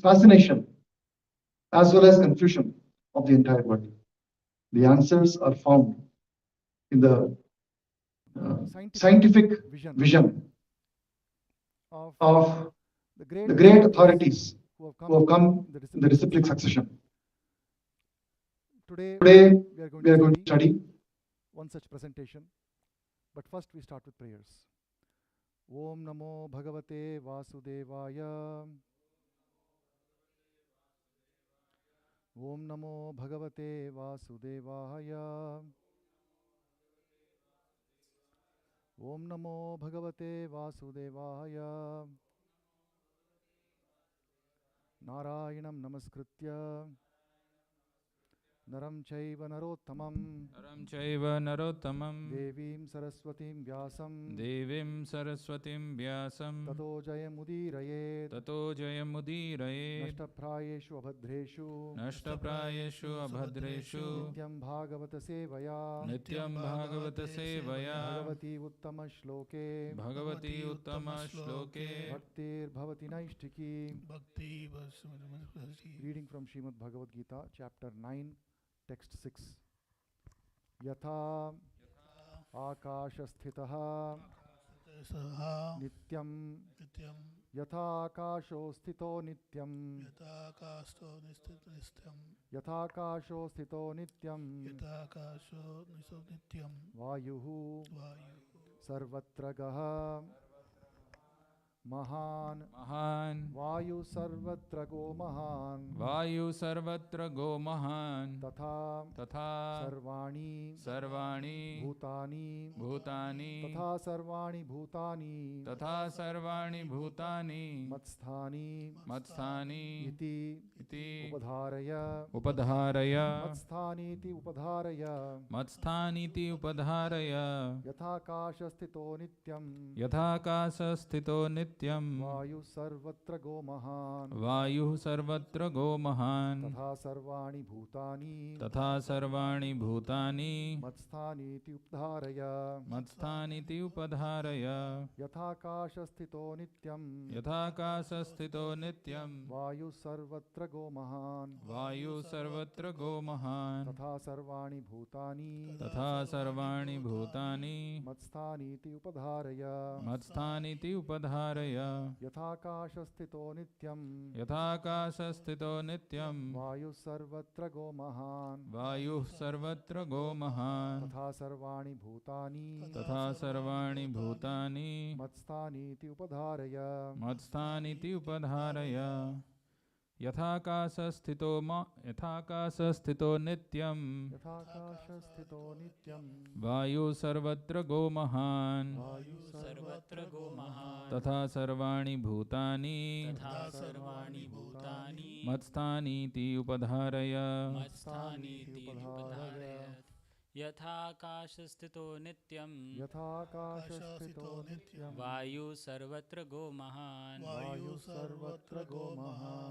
fascination as well as confusion of the entire world. The answers are found in the scientific vision of the great authorities who have come in the disciplic succession. Today, we are going to study one such presentation. But first we start with prayers. Om Namo Bhagavate Vasudevaya. Om Namo Bhagavate Vasudevaya. Om Namo Bhagavate Vasudevaya. Narayanam Namaskritya Naram Chaiva Narottamam Devim Saraswatim Vyasam Tato Jayamudiraye Nashtaprayeshu Abhadreshu Nityam Bhagavata Sevaya Bhagavati Uttama Shloke Bhaktir Bhavati Naishtiki. Reading from Srimad Bhagavad Gita, chapter 9, text 6. Yatha Akashasthitaha Nityam Yatha Akasho Sthito Nityam Yatha Akasho Sthito Nityam Vayuhu Sarvatra Gaha Mahan Vayu Sarvatra Go Mahan Tatha Sarvani Bhutani Tatha Sarvani Bhutani Matsthani Iti Upadharaya Matsthani Iti Upadharaya Yathakasha Sthito Nityam Vayu Sarvatra Go Mahan Tatha Sarvani Bhutani Matsthani Iti Upadharaya Yathakasha Sthito Nityam Vayu Sarvatra Go Mahan Tatha Sarvani Bhutani Matsthani Iti Upadharaya Yathakasha Sthito Nityam Vayu Sarvatra Go Mahan Tatha Sarvani Bhutani Matsthani Iti Upadharaya Yathakasha Sthito Nityam Vayu Sarvatra Go Mahan Tatha Sarvani Bhutani Matsthani Iti Upadharaya Yathakasha Sthito Nityam Vayu Sarvatra Go Mahan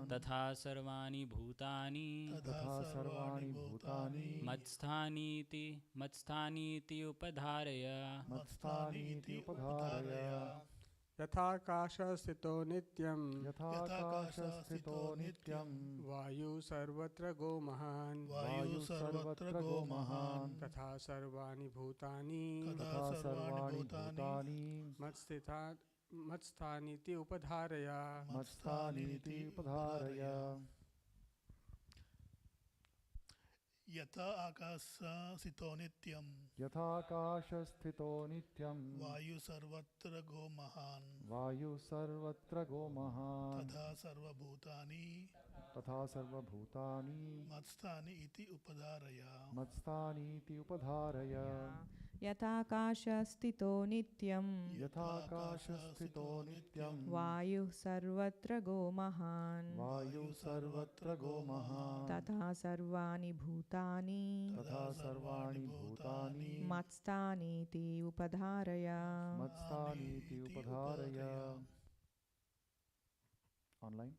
Tatha Sarvani Bhutani Matsthani Iti Upadharaya Yathakasha Sthito Nityam Vayu Sarvatra Go Mahan Tatha Sarvani Bhutani Matsthani Iti Upadharaya Yathakasha Sthito Nityam Vayu Sarvatra Go Mahan Tatha Sarva Bhutani Matsthani Iti Upadharaya Yathakasha Sthito Nityam Vayu Sarvatra Go Mahan Tatha Sarvani Bhutani Matsthani Iti Upadharaya Online.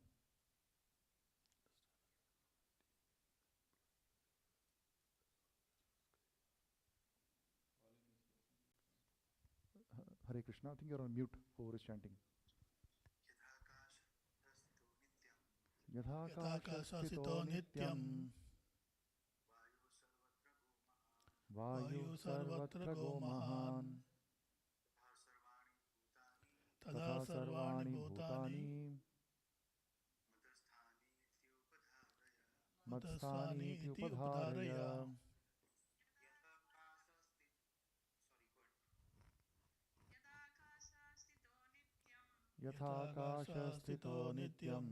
Hare Krishna. I think you're on mute. Whoever is chanting. यथाकाशस्थितो नित्यं वायुः सर्वत्र गो महान् तथा सर्वाणि भूतानि मत्स्थानीति उपधारय। यथाकाशस्थितो नित्यं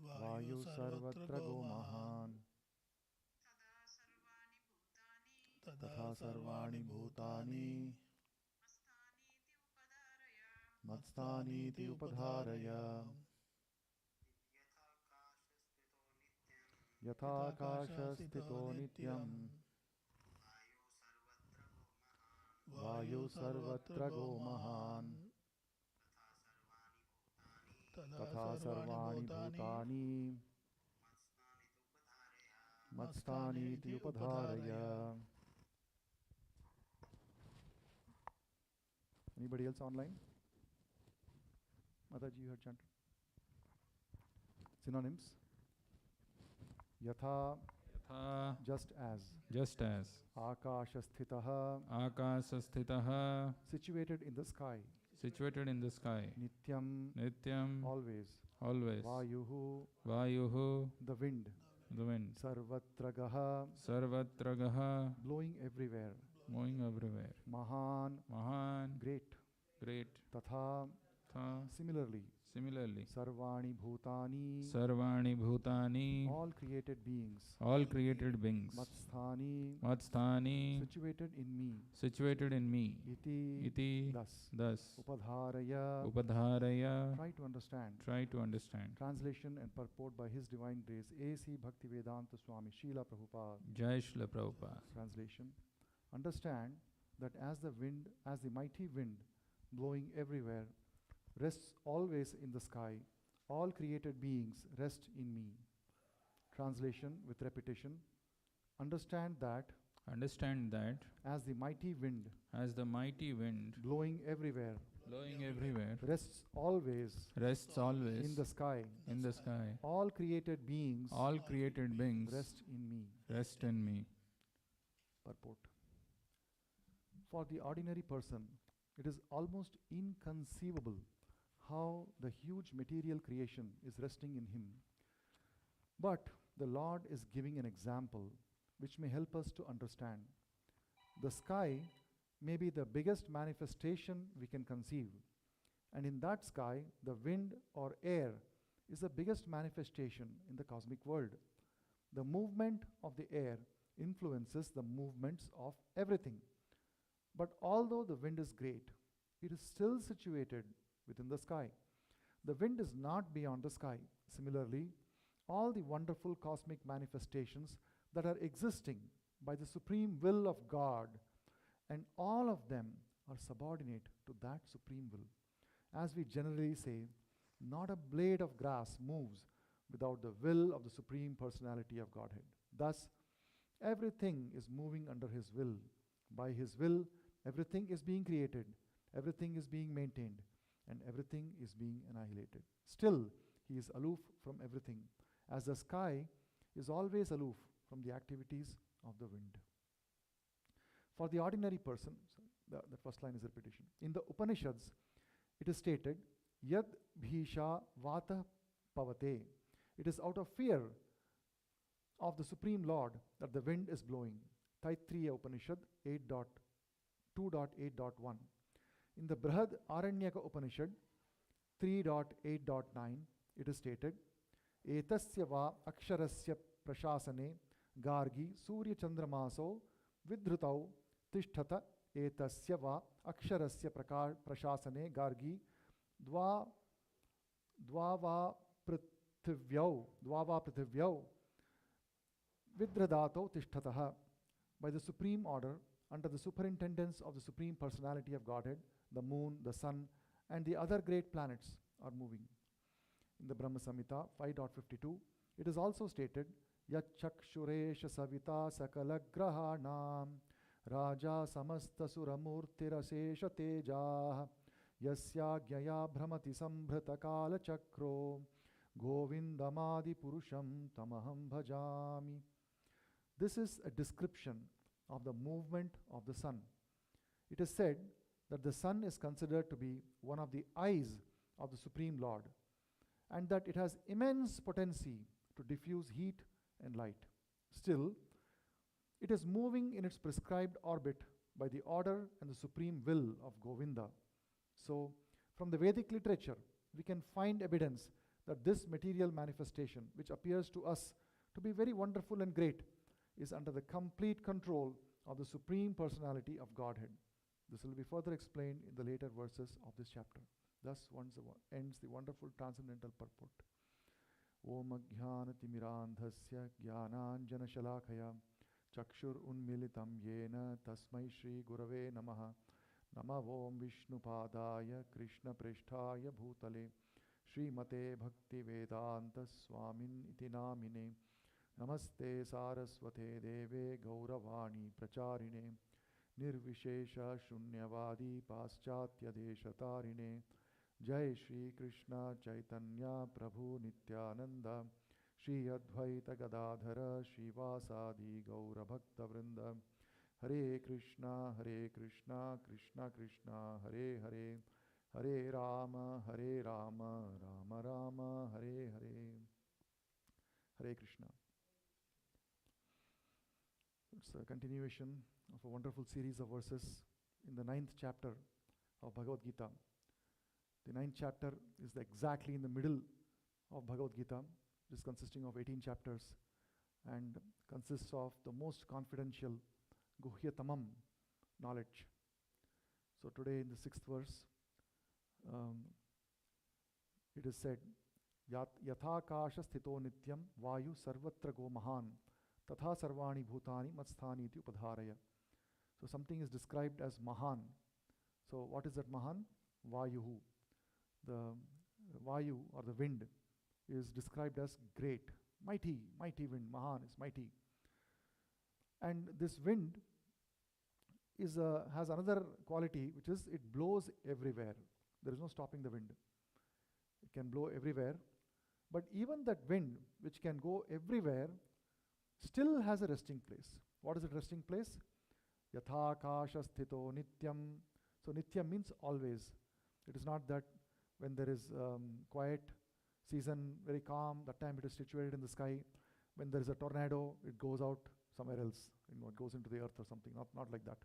वायुः सर्वत्र गो महान् तथा सर्वाणि भूतानि मत्स्थानीति उपधारय। यथाकाशस्थितो नित्यं वायुः सर्वत्र गो महान् तथा सर्वाणि भूतानि मत्स्थानीति उपधारय। Anybody else online? Mataji, you had chanted. Synonyms. Yatha, यथा just as. just as Akashasthitaha, आकाशस्थितः situated in the sky. situated in the sky Nityam, नित्यं always. always Vayuhu, वायुः the wind. the wind Sarvatragaha, सर्वत्रगः blowing everywhere. moving everywhere Mahan, महान् great. great Tatha, tha similarly. similarly Sarvani Bhutani, सर्वाणि भूतानि all created beings. all created beings Matsthani, मत्स्थानि situated in me. situated in me Iti, iti thus. thus Upadharaya, upadharaya try to understand. try to understand. Translation and purport by His Divine Grace, A.C. Bhaktivedanta Swami Srila Prabhupada. Jai Shri Prabhupada. Translation. Understand that as the mighty wind blowing everywhere, rests always in the sky, all created beings rest in me. Translation with repetition. Understand that Understand that as the mighty wind as the mighty wind blowing everywhere blowing everywhere rests always rests always in the sky, in the sky, all created beings all created beings rest in me. rest in me. Purport. For the ordinary person, it is almost inconceivable how the huge material creation is resting in him. But the Lord is giving an example which may help us to understand. The sky may be the biggest manifestation we can conceive, and in that sky, the wind or air is the biggest manifestation in the cosmic world. The movement of the air influences the movements of everything. But although the wind is great, it is still situated within the sky. The wind is not beyond the sky. Similarly, all the wonderful cosmic manifestations that are existing by the supreme will of God, and all of them are subordinate to that supreme will. As we generally say, not a blade of grass moves without the will of the supreme personality of Godhead. Thus, everything is moving under His will. By His will, everything is being created, everything is being maintained, and everything is being annihilated. Still, He is aloof from everything, as the sky is always aloof from the activities of the wind. For the ordinary person, the first line is a repetition. In the Upanishads, it is stated, Yad bhisha vata pavate. It is out of fear of the Supreme Lord that the wind is blowing. Taittiriya Upanishad 8.2.8.1. In the Brihad Aranyaka Upanishad 3.8.9, it is stated, Etasya va aksharasya prashasane gargi surya chandramaso vidhrutau tishtata etasya va aksharasya prashasane gargi dvava prithivyau vidhradato tishtataha. By the supreme order, under the superintendence of the Supreme Personality of Godhead, the moon, the sun, and the other great planets are moving. In the Brahma Samhita 5.52, it is also stated, Yachakshuresha savita sakala grahanam raja samasta suramurtirasesha tejah Yasyāgyaya bhramati sambrata kala chakro govindamadi purusham tamaham bhajami. This is a description of the movement of the sun. It is said that the sun is considered to be one of the eyes of the Supreme Lord, and that it has immense potency to diffuse heat and light. Still, it is moving in its prescribed orbit by the order and the supreme will of Govinda. So, from the Vedic literature, we can find evidence that this material manifestation, which appears to us to be very wonderful and great, is under the complete control of the Supreme Personality of Godhead. This will be further explained in the later verses of this chapter. Thus ends the wonderful transcendental purport. Om Ajnanatimmirandhasya Jnananjana Shalakaya Chakshur Unmilitam Yena Tasmai Shri Gurave Namaha Nama Om Vishnupadaya Krishna Presthaya Bhutale Srimate Bhakti Vedanta Swamin Iti Namine Namaste Saraswate Deve Gauravani Pracharine Nirvishesha Shunyavadi Paschatya Deshatarine Jai Shri Krishna Chaitanya Prabhu Nityananda Shri Advaita Gadadhara Shivasadi Gaura Bhakta Vrinda Hare Krishna Krishna Krishna Hare Hare Hare Rama Rama Rama Hare Hare. Hare Krishna. It's a continuation of a wonderful series of verses in the 9th chapter of Bhagavad Gita. The 9th chapter is exactly in the middle of Bhagavad Gita. It is consisting of 18 chapters and consists of the most confidential Guhyatamam knowledge. So today in the 6th verse, it is said, Yathakasha sthito nityam vayu sarvatra go mahan tatha sarvani bhutani matsthani iti upadharaya. So something is described as mahan. So what is that mahan? Vayuhu. The Vayu or the wind is described as great, mighty wind. Mahan is mighty. And this wind has another quality, which is it blows everywhere. There is no stopping the wind. It can blow everywhere. But even that wind, which can go everywhere, still has a resting place. What is its resting place? Yathakasha sthito nityam. So nityam means always. It is not that when there is quiet season, very calm, that time it is situated in the sky. When there is a tornado, it goes out somewhere else. It goes into the earth or something. Not like that.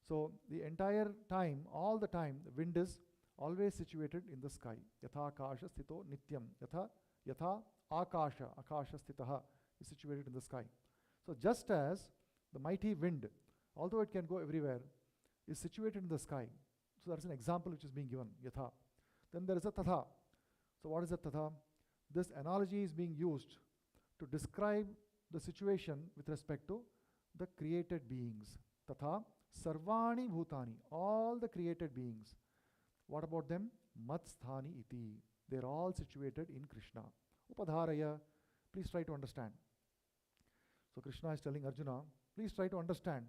So the entire time, all the time, the wind is always situated in the sky. Yatha akasha sthito nityam. Yatha akasha sthitaha is situated in the sky. So just as the mighty wind, although it can go everywhere, is situated in the sky. So that's an example which is being given, yatha. Then there is a tatha. So what is a tatha? This analogy is being used to describe the situation with respect to the created beings. Tatha sarvani bhutani, all the created beings. What about them? Matsthani iti. They're all situated in Krishna. Upadharaya, please try to understand. So Krishna is telling Arjuna, please try to understand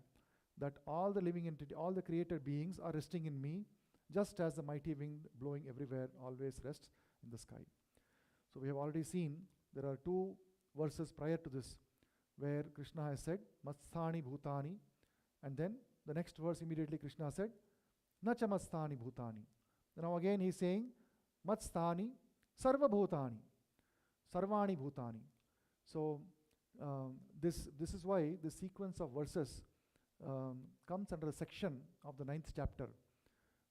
that all the living entity, all the created beings are resting in me, just as the mighty wind blowing everywhere always rests in the sky. So we have already seen there are 2 verses prior to this where Krishna has said Matsthani Bhutani, and then the next verse immediately Krishna said Nacha Matsthani Bhutani. Now again he is saying Matsthani Sarva Bhutani, Sarvani Bhutani. So this is why the sequence of verses comes under a section of the 9th chapter,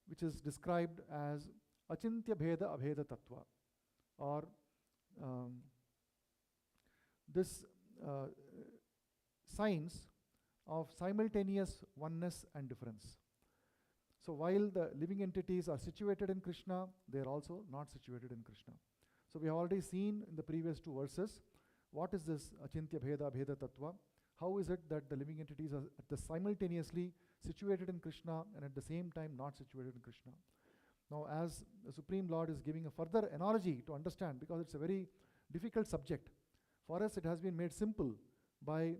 which is described as Achintya Bheda Abheda Tattva, or this science of simultaneous oneness and difference. So while the living entities are situated in Krishna, they are also not situated in Krishna. So we have already seen in the previous 2 verses what is this Achintya Bheda Abheda Tattva. How is it that the living entities are simultaneously situated in Krishna and at the same time not situated in Krishna? Now, as the Supreme Lord is giving a further analogy to understand, because it's a very difficult subject, for us it has been made simple by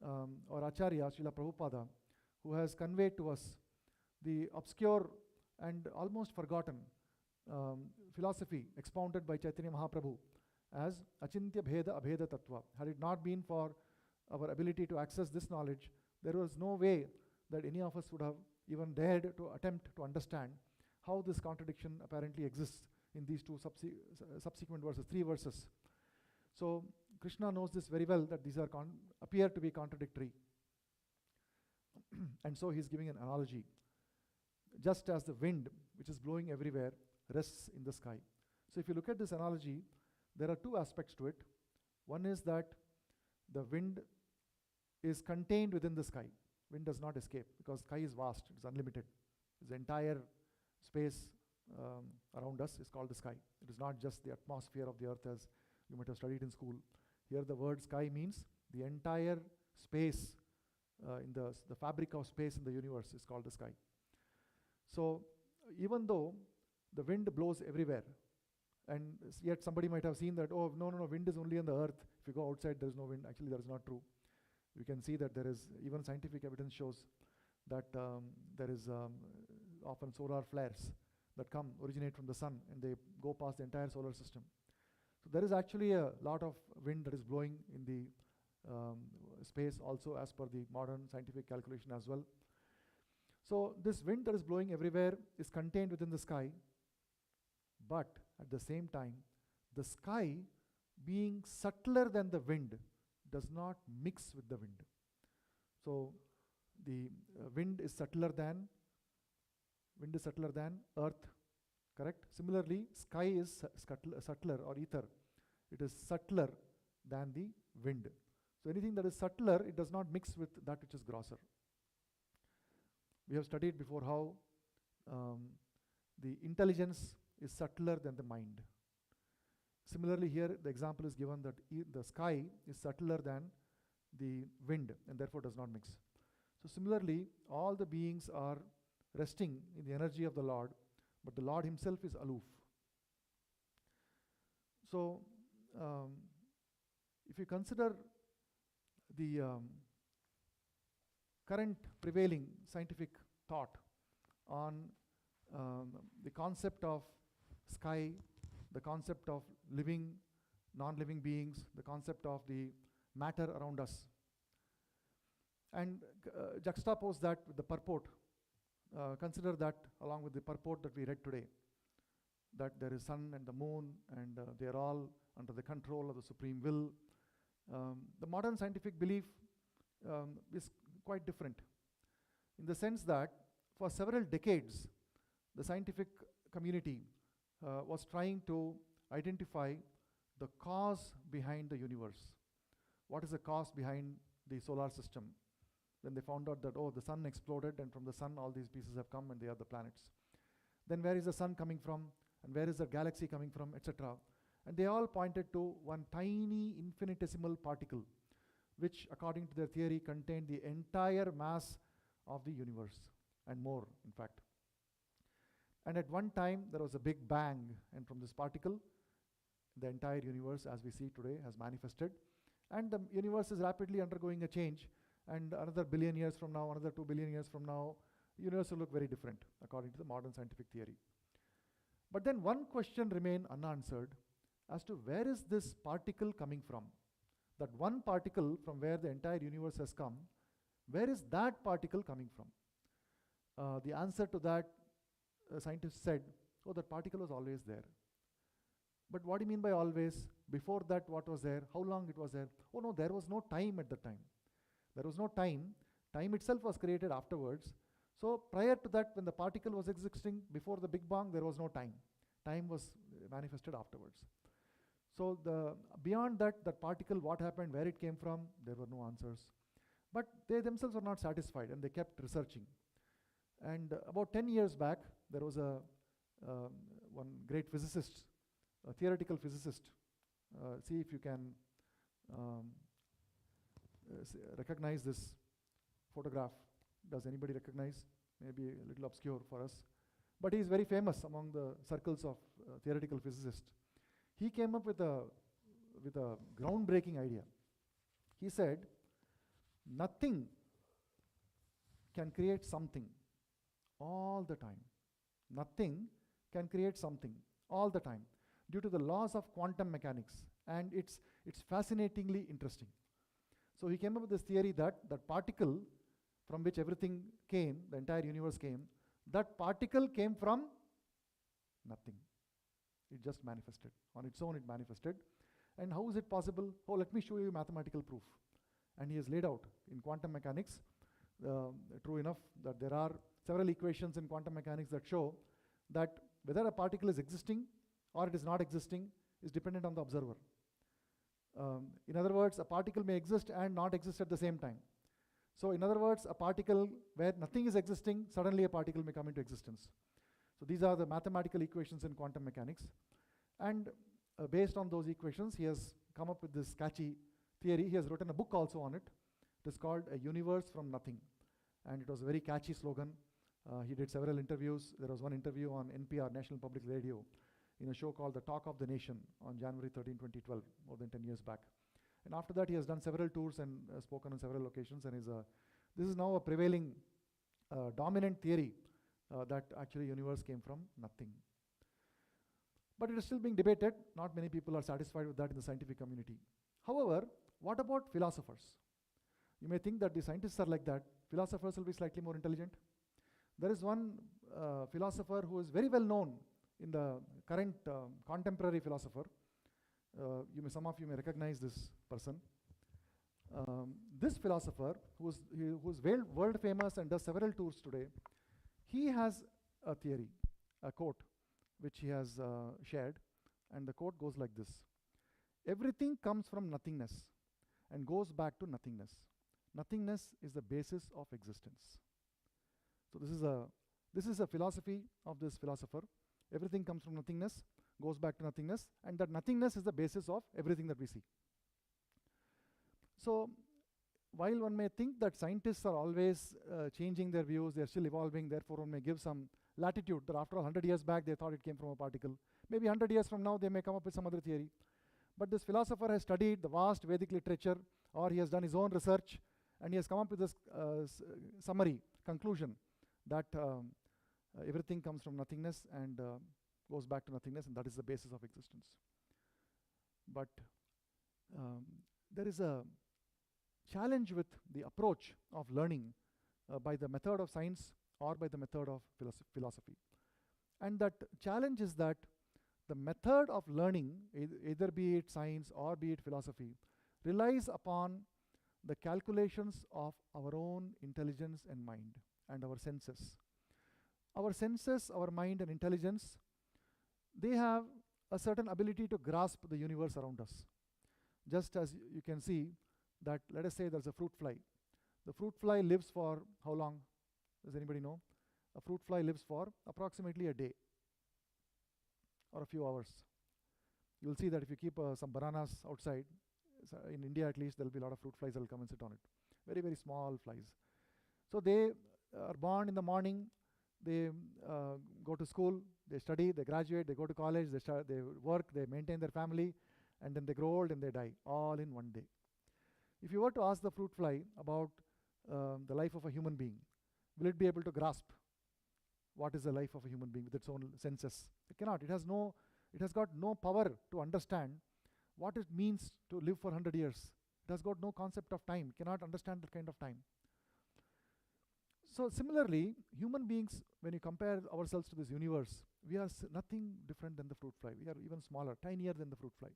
our Acharya, Srila Prabhupada, who has conveyed to us the obscure and almost forgotten philosophy expounded by Chaitanya Mahaprabhu as Achintya Bheda Abheda Tattva. Had it not been for our ability to access this knowledge, there was no way that any of us would have even dared to attempt to understand how this contradiction apparently exists in these two subsequent verses, 3 verses. So Krishna knows this very well, that these are appear to be contradictory. And so he's giving an analogy. Just as the wind, which is blowing everywhere, rests in the sky. So if you look at this analogy, there are 2 aspects to it. One is that the wind is contained within the sky. Wind does not escape, because sky is vast, it's unlimited. The entire space around us is called the sky. It is not just the atmosphere of the earth, as you might have studied in school. Here the word sky means the entire space, in the fabric of space in the universe is called the sky. So even though the wind blows everywhere, and yet somebody might have seen that, oh, no, wind is only on the earth. If you go outside, there is no wind. Actually, that is not true. You can see that there is, even scientific evidence shows that there is often solar flares that originate from the sun, and they go past the entire solar system. So there is actually a lot of wind that is blowing in the space also, as per the modern scientific calculation as well. So this wind that is blowing everywhere is contained within the sky, but at the same time, the sky, being subtler than the wind, does not mix with the wind. So the wind is subtler than earth, correct? Similarly, sky is subtler, or ether. It is subtler than the wind. So anything that is subtler, it does not mix with that which is grosser. We have studied before how the intelligence is subtler than the mind. Similarly, here the example is given that the sky is subtler than the wind, and therefore does not mix. So similarly, all the beings are resting in the energy of the Lord, but the Lord himself is aloof. So if you consider the current prevailing scientific thought on the concept of sky, the concept of living, non-living beings, the concept of the matter around us, and juxtapose that with the purport. Consider that along with the purport that we read today, that there is sun and the moon, and they are all under the control of the supreme will. The modern scientific belief is quite different, in the sense that for several decades the scientific community was trying to identify the cause behind the universe. What is the cause behind the solar system? Then they found out that, oh, the sun exploded, and from the sun all these pieces have come, and they are the planets. Then where is the sun coming from, and where is the galaxy coming from, etc. And they all pointed to one tiny infinitesimal particle, which according to their theory contained the entire mass of the universe, and more in fact. And at one time there was a big bang, and from this particle the entire universe as we see today has manifested, and the universe is rapidly undergoing a change, and another billion years from now, another 2 billion years from now, the universe will look very different according to the modern scientific theory. But then one question remained unanswered as to where is this particle coming from? That one particle from where the entire universe has come, where is that particle coming from? The answer to that, scientists said, oh, that particle was always there. But what do you mean by always? Before that, what was there? How long it was there? Oh no, there was no time at the time. There was no time. Time itself was created afterwards. So prior to that, when the particle was existing, before the Big Bang, there was no time. Time was manifested afterwards. So beyond that, that particle, what happened, where it came from, there were no answers. But they themselves were not satisfied, and they kept researching. And about 10 years back, there was one great physicist, a theoretical physicist. See if you can recognize this photograph. Does anybody recognize? Maybe a little obscure for us. But he is very famous among the circles of theoretical physicists. He came up with a groundbreaking idea. He said, nothing can create something all the time. Nothing can create something all the time due to the laws of quantum mechanics, and it's fascinatingly interesting. So he came up with this theory that that particle from which everything came, the entire universe came, that particle came from nothing. It just manifested. On its own, it manifested. And how is it possible? Oh, let me show you mathematical proof. And he has laid out in quantum mechanics, true enough, that there are several equations in quantum mechanics that show that whether a particle is existing or it is not existing is dependent on the observer. In other words, a particle may exist and not exist at the same time. So in other words, a particle where nothing is existing, suddenly a particle may come into existence. So these are the mathematical equations in quantum mechanics. And based on those equations, he has come up with this catchy theory. He has written a book also on it. It is called A Universe from Nothing. And it was a very catchy slogan. He did several interviews. There was one interview on NPR, National Public Radio, in a show called The Talk of the Nation on January 13, 2012, more than 10 years back. And after that, he has done several tours and spoken on several occasions. And this is now a prevailing dominant theory that actually universe came from nothing. But it is still being debated. Not many people are satisfied with that in the scientific community. However, what about philosophers? You may think that the scientists are like that. Philosophers will be slightly more intelligent. There is one philosopher who is very well known in the current contemporary philosopher. Some of you may recognize this person. This philosopher, who is world famous and does several tours today, he has a theory, a quote, which he has shared, and the quote goes like this: everything comes from nothingness and goes back to nothingness. Nothingness is the basis of existence. So this is a philosophy of this philosopher. Everything comes from nothingness, goes back to nothingness, and that nothingness is the basis of everything that we see. So while one may think that scientists are always changing their views, they are still evolving, therefore one may give some latitude that after all 100 years back they thought it came from a particle. Maybe 100 years from now they may come up with some other theory. But this philosopher has studied the vast Vedic literature, or he has done his own research, and he has come up with this summary, conclusion, that everything comes from nothingness and goes back to nothingness, and that is the basis of existence. But there is a challenge with the approach of learning by the method of science or by the method of philosophy. And that challenge is that the method of learning, either be it science or be it philosophy, relies upon the calculations of our own intelligence and mind and our senses. Our senses, our mind and intelligence, they have a certain ability to grasp the universe around us. Just as you can see that, let us say there's a fruit fly. The fruit fly lives for how long? Does anybody know? A fruit fly lives for approximately a day or a few hours. You'll see that if you keep some bananas outside, in India at least, there will be a lot of fruit flies that will come and sit on it. Very, very small flies. So they are born in the morning, they go to school, they study, they graduate, they go to college, they work, they maintain their family, and then they grow old and they die, all in one day. If you were to ask the fruit fly about the life of a human being, will it be able to grasp what is the life of a human being with its own senses? It cannot. It has got no power to understand what it means to live for 100 years. It has got no concept of time, cannot understand that kind of time. So similarly, human beings, when you compare ourselves to this universe, we are nothing different than the fruit fly. We are even smaller, tinier than the fruit fly.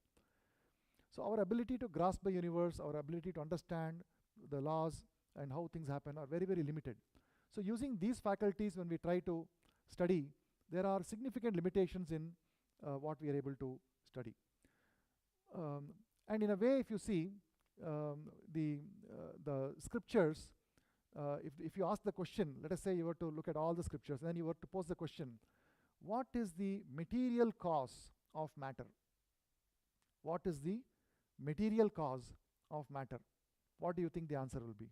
So our ability to grasp the universe, our ability to understand the laws and how things happen are very, very limited. So using these faculties, when we try to study, there are significant limitations in what we are able to study. And in a way, if you see the scriptures, if you ask the question, let us say you were to look at all the scriptures, and then you were to pose the question, what is the material cause of matter? What is the material cause of matter? What do you think the answer will be?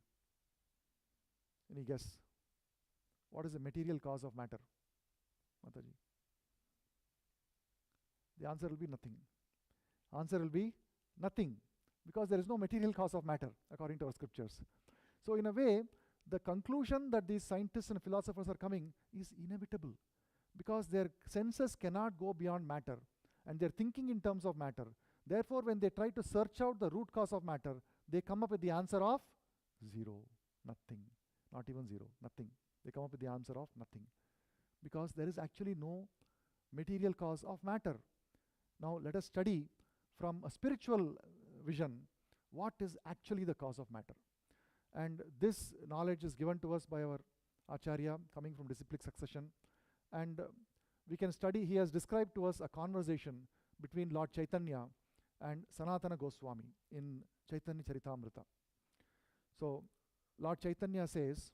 Any guess? What is the material cause of matter, Mataji? The answer will be nothing. Answer will be nothing, because there is no material cause of matter according to our scriptures. So in a way, the conclusion that these scientists and philosophers are coming is inevitable, because their senses cannot go beyond matter and they're thinking in terms of matter. Therefore, when they try to search out the root cause of matter, they come up with the answer of zero, nothing, not even zero, nothing. They come up with the answer of nothing because there is actually no material cause of matter. Now, let us study from a spiritual vision what is actually the cause of matter. And this knowledge is given to us by our Acharya coming from disciplic succession. And we can study, he has described to us a conversation between Lord Chaitanya and Sanatana Goswami in Chaitanya Charitamrita. So, Lord Chaitanya says,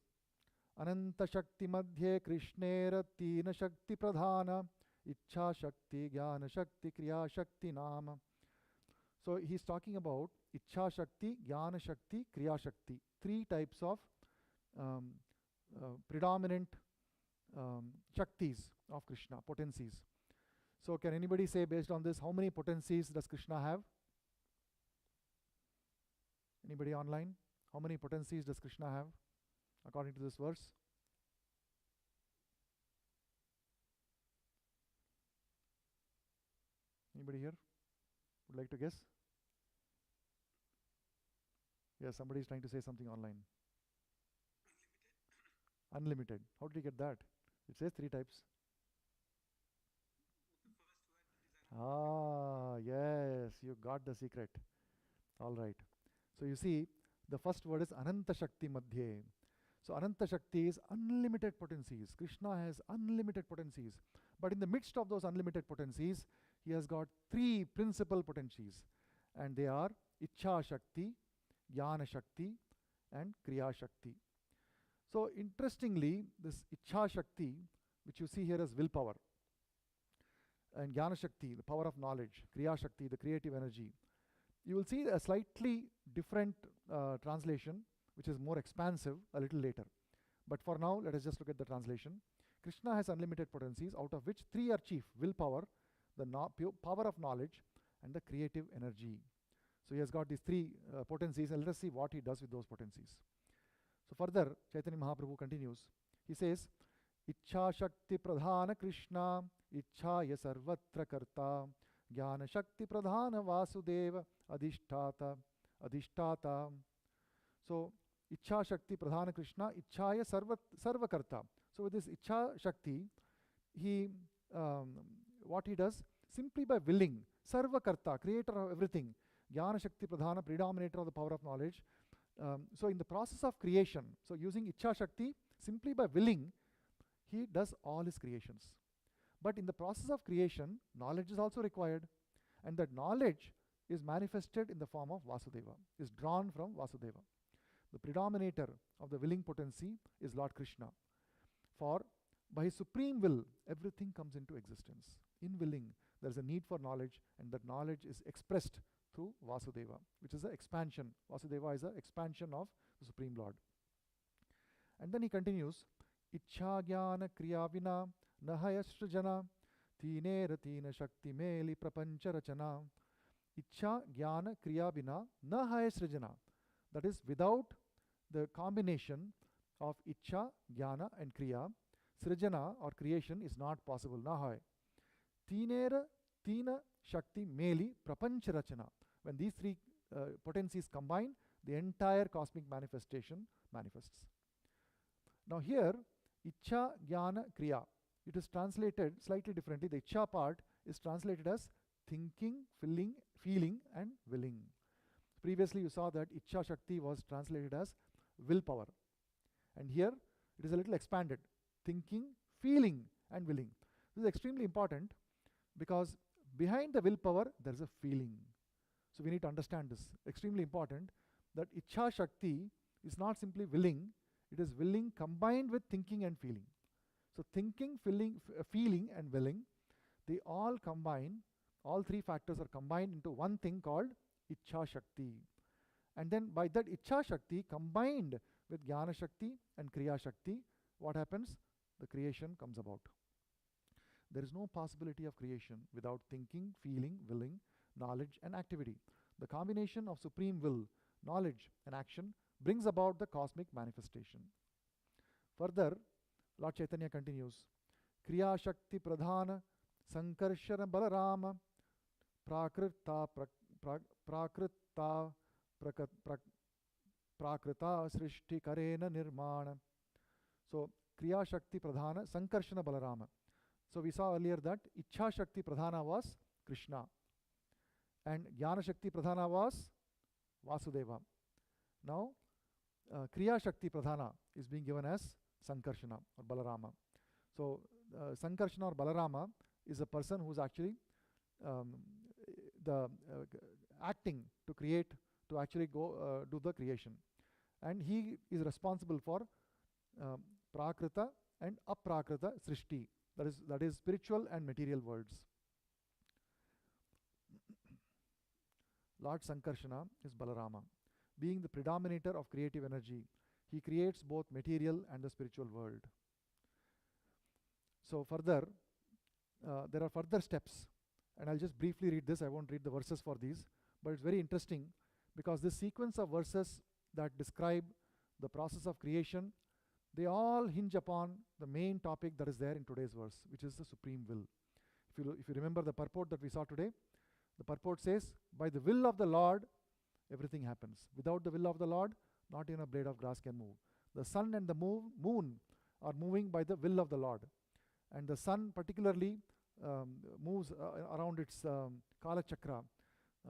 Ananta Shakti Madhye Krishnera Tina Shakti Pradhana Ichha Shakti Jnana Shakti Kriya Shakti Nama. So, he is talking about Ichha Shakti, Jnana Shakti, Kriya Shakti. Three types of predominant Shaktis of Krishna, potencies. So, can anybody say based on this, how many potencies does Krishna have? Anybody online? How many potencies does Krishna have according to this verse? Anybody here would like to guess? Yes, somebody is trying to say something online. Unlimited. How did you get that? It says three types. Ah, yes, you got the secret. All right. So you see, the first word is Ananta Shakti Madhye. So Ananta Shakti is unlimited potencies. Krishna has unlimited potencies. But in the midst of those unlimited potencies, he has got three principal potencies. And they are Ichha Shakti, Jnana Shakti, and Kriya Shakti. So interestingly, this Ichha Shakti, which you see here as willpower, and Jnana Shakti, the power of knowledge, Kriya Shakti, the creative energy, you will see a slightly different translation, which is more expansive a little later. But for now, let us just look at the translation. Krishna has unlimited potencies, out of which three are chief: willpower, the power of knowledge, and the creative energy. So he has got these three potencies, and let us see what he does with those potencies. So further, Chaitanya Mahaprabhu continues. He says, Ichha Shakti Pradhana Krishna, Ichhaya Sarvatra Karta, Jnana Shakti Pradhana Vasudeva, Adhishtata. So, Ichha Shakti Pradhana Krishna, Ichhaya Sarva Karta. So, with this Ichha Shakti, he, what he does, simply by willing, Sarva Karta, creator of everything, Jnana Shakti Pradhana, predominator of the power of knowledge. So, in the process of creation, so using Ichha Shakti, simply by willing, he does all his creations. But in the process of creation, knowledge is also required. And that knowledge is manifested in the form of Vasudeva, is drawn from Vasudeva. The predominator of the willing potency is Lord Krishna. For by his supreme will, everything comes into existence. In willing, there is a need for knowledge, and that knowledge is expressed through Vasudeva, which is an expansion. Vasudeva is an expansion of the Supreme Lord. And then he continues, Ichha Jnana Kriya Vina Nahayashrajana Teenera Teena Shakti Meli Prapancha Rachana. Ichha Jnana Kriya Vina Nahayashrajana. That is, without the combination of Ichha, Jnana and Kriya, Srijana or creation is not possible. Nahaya. Teenera Teena Shakti Meli Prapancha Rachana. When these three potencies combine, the entire cosmic manifestation manifests. Now here, Ichha, Jnana, Kriya. It is translated slightly differently. The Ichha part is translated as thinking, feeling and willing. Previously you saw that Ichha Shakti was translated as willpower. And here it is a little expanded. Thinking, feeling and willing. This is extremely important because behind the willpower there is a feeling. So we need to understand this. Extremely important that Ichha Shakti is not simply willing, it is willing combined with thinking and feeling. So thinking, feeling and willing, they all combine, all three factors are combined into one thing called Ichha Shakti. And then by that Ichha Shakti combined with Jnana Shakti and Kriya Shakti, what happens? The creation comes about. There is no possibility of creation without thinking, feeling, willing, knowledge and activity. The combination of supreme will, knowledge and action brings about the cosmic manifestation. Further, Lord Chaitanya continues, Kriya Shakti Pradhana Sankarshana Balarama Prakrita Prakrita Prakrita Srishti Karena Nirmana. So Kriya Shakti Pradhana Sankarshana Balarama. So we saw earlier that Ichha Shakti Pradhana was Krishna and Jnana Shakti Pradhana was Vasudeva. Now Kriya Shakti Pradhana is being given as Sankarshana or Balarama. So Sankarshana or Balarama is a person who is actually acting to create, to actually go do the creation, and he is responsible for Prakrita and Aprakrita Srishti, that is spiritual and material worlds. Lord Sankarshana is Balarama. Being the predominator of creative energy, he creates both material and the spiritual world. So further, there are further steps, and I'll just briefly read this. I won't read the verses for these, but it's very interesting because this sequence of verses that describe the process of creation, they all hinge upon the main topic that is there in today's verse, which is the supreme will. If you remember the purport that we saw today, the purport says, by the will of the Lord, everything happens. Without the will of the Lord, not even a blade of grass can move. The sun and the moon are moving by the will of the Lord. And the sun particularly moves around its Kala Chakra,